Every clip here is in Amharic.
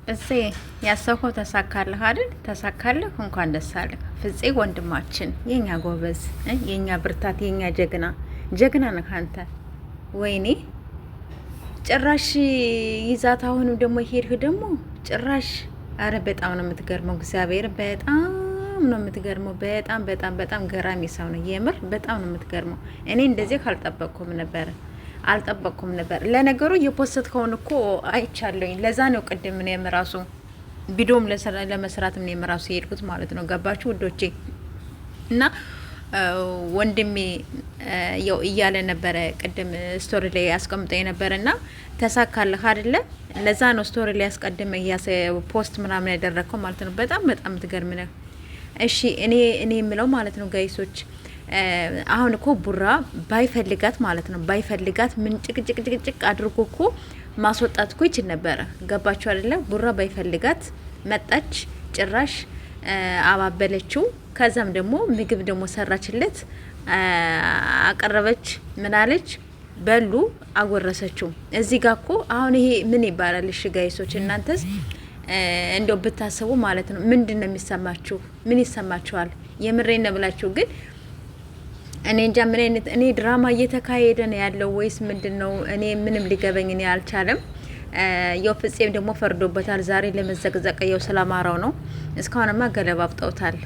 እሴ ያሰብከው ተሳካልህ አይደል? ተሳካልህ፣ እንኳን ደስ አለህ ፍፄ ወንድማችን፣ የኛ ጎበዝ፣ የኛ ብርታት፣ የኛ ጀግና ጀግና ነህ አንተ። ወይኔ ጭራሽ ይዛት አሁንም ደግሞ ሄድህ ደግሞ ጭራሽ። አረ በጣም ነው የምትገርመው፣ እግዚአብሔር በጣም ነው የምትገርመው። በጣም በጣም በጣም ገራሚ ሰው ነው የምር፣ በጣም ነው የምትገርመው። እኔ እንደዚህ ካልጠበቅኩም ነበረ አልጠበቅኩም ነበር። ለነገሩ የፖስት እኮ አይቻለኝ። ለዛ ነው ቅድም ነው የምራሱ ቪዲዮም ለመስራት ነው የምራሱ የሄድኩት ማለት ነው። ገባችሁ ውዶቼ? እና ወንድሜ ያው እያለ ነበረ ቅድም ስቶሪ ላይ ያስቀምጠ የነበረና ተሳካልህ አይደለ? ለዛ ነው ስቶሪ ላይ ያስቀድመ ፖስት ምናምን ያደረከው ማለት ነው። በጣም በጣም ትገርም ነው። እሺ እኔ የምለው ማለት ነው ጋይሶች አሁን እኮ ቡራ ባይፈልጋት ማለት ነው ባይፈልጋት ምን ጭቅጭቅ አድርጎ እኮ ማስወጣት እኮ ይችል ነበረ። ገባችሁ አይደለ? ቡራ ባይፈልጋት መጣች፣ ጭራሽ አባበለችው። ከዛም ደግሞ ምግብ ደግሞ ሰራችለት፣ አቀረበች፣ ምናለች፣ በሉ አጎረሰችው። እዚህ ጋር እኮ አሁን ይሄ ምን ይባላል? እሺ ጋይሶች እናንተስ እንደው ብታስቡ ማለት ነው ምንድን ነው የሚሰማችሁ? ምን ይሰማችኋል? የምሬን ነው ብላችሁ ግን እኔ እንጃ ምን አይነት እኔ ድራማ እየተካሄደ ነው ያለው ወይስ ምንድነው? እኔ ምንም ሊገበኝ እኔ አልቻለም። ያው ፍፄም ደግሞ ፈርዶበታል። ዛሬ ለመዘቅዘቅ ያው ስለማራው ነው። እስካሁንማ ገለባብጠውታል።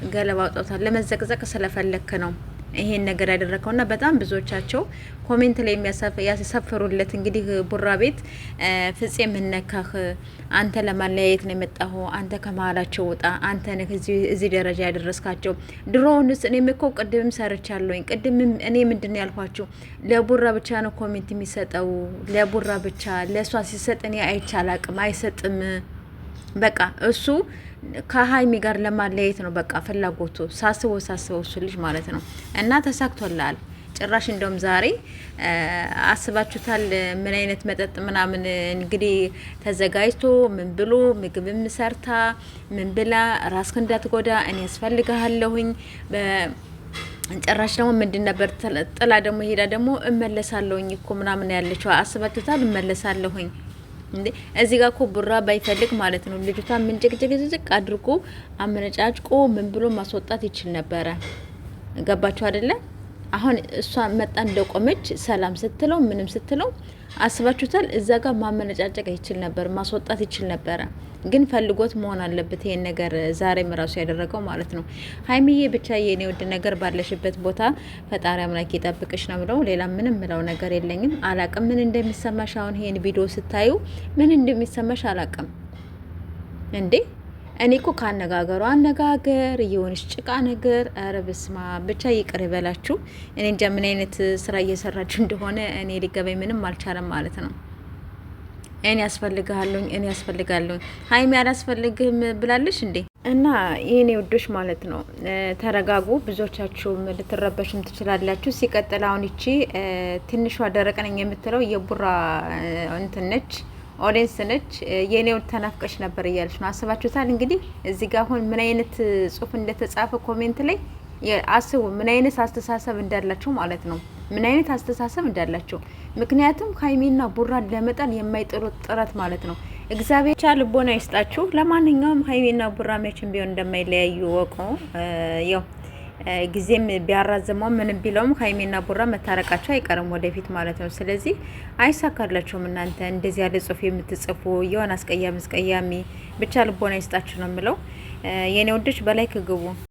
ለመዘቅዘቅ ስለፈለክ ነው ይሄን ነገር ያደረከውና በጣም ብዙዎቻቸው ኮሜንት ላይ ያሰፈሩለት እንግዲህ ቡራ ቤት ፍፄ ምነካህ? አንተ ለማለያየት ነው የመጣሁ። አንተ ከመሀላቸው ውጣ። አንተ ነህ እዚህ ደረጃ ያደረስካቸው። ድሮውንስ እኔም እኮ ቅድምም ሰርቻለሁኝ። ቅድምም እኔ ምንድን ነው ያልኳችሁ? ለቡራ ብቻ ነው ኮሜንት የሚሰጠው፣ ለቡራ ብቻ። ለእሷ ሲሰጥ እኔ አይቻል አቅም አይሰጥም። በቃ እሱ ከሀይሚ ጋር ለማለያየት ነው በቃ ፍላጎቱ። ሳስበው እሱ ልጅ ማለት ነው። እና ተሳክቶላል። ጭራሽ እንደውም ዛሬ አስባችሁታል? ምን አይነት መጠጥ ምናምን እንግዲህ ተዘጋጅቶ ምን ብሎ ምግብም ሰርታ ምን ብላ ራስክ እንዳትጎዳ እኔ ያስፈልግሃለሁኝ። ጭራሽ ደግሞ ምንድን ነበር ጥላ ደግሞ ሄዳ ደግሞ እመለሳለሁኝ እኮ ምናምን ያለችው። አስባችሁታል? እመለሳለሁኝ እንዴ እዚህ ጋር እኮ ቡራ ባይፈልግ ማለት ነው ልጅቷ ምን ጭቅጭቅ አድርጎ አመነጫጭቆ ምን ብሎ ማስወጣት ይችል ነበረ። ገባችሁ አይደለ? አሁን እሷ መጣ እንደቆመች ሰላም ስትለው ምንም ስትለው አስባችሁታል? እዛ ጋር ማመነጫጨቅ ይችል ነበር፣ ማስወጣት ይችል ነበረ። ግን ፈልጎት መሆን አለበት ይሄን ነገር ዛሬም ራሱ ያደረገው ማለት ነው። ሀይሚዬ ብቻ የኔ ውድ ነገር ባለሽበት ቦታ ፈጣሪ አምላክ ይጠብቅሽ ነው ብለው። ሌላ ምንም ምለው ነገር የለኝም። አላቅም ምን እንደሚሰማሽ አሁን ይሄን ቪዲዮ ስታዩ ምን እንደሚሰማሽ አላቅም እንዴ። እኔ እኮ ካነጋገሩ አነጋገር እየሆነች ጭቃ ነገር፣ ኧረ በስመ አብ ብቻ ይቅር ይበላችሁ። እኔ እንጃ ምን አይነት ስራ እየሰራችሁ እንደሆነ እኔ ሊገባኝ ምንም አልቻለም ማለት ነው። እኔ ያስፈልጋለሁኝ ሀይሚ አላስፈልግህም ብላለሽ እንዴ? እና የኔ ውዶች ማለት ነው ተረጋጉ። ብዙዎቻችሁም ልትረበሽም ትችላላችሁ። ሲቀጥል አሁን ይቺ ትንሿ ደረቅ ነኝ የምትለው የቡራ እንትን ነች፣ ኦዲየንስ ነች። የኔው ተናፍቀሽ ነበር እያለች ነው። አስባችሁታል? እንግዲህ እዚህ ጋር አሁን ምን አይነት ጽሁፍ እንደተጻፈ ኮሜንት ላይ አስቡ። ምን አይነት አስተሳሰብ እንዳላቸው ማለት ነው። ምን አይነት አስተሳሰብ እንዳላቸው። ምክንያቱም ሀይሚና ቡራን ለመጣል የማይጥሩት ጥረት ማለት ነው። እግዚአብሔር ቻ ልቦና ይስጣችሁ። ለማንኛውም ሀይሚና ቡራ መቼም ቢሆን እንደማይለያዩ ወቁ። ያው ጊዜም ቢያራዝመው ምንም ቢለውም ሀይሚና ቡራ መታረቃቸው አይቀርም ወደፊት ማለት ነው። ስለዚህ አይሳካላችሁም እናንተ እንደዚህ ያለ ጽሁፍ የምትጽፉ የሆነ አስቀያሚ ብቻ ልቦና ይስጣችሁ ነው የምለው። የኔ ወዶች በላይ ግቡ።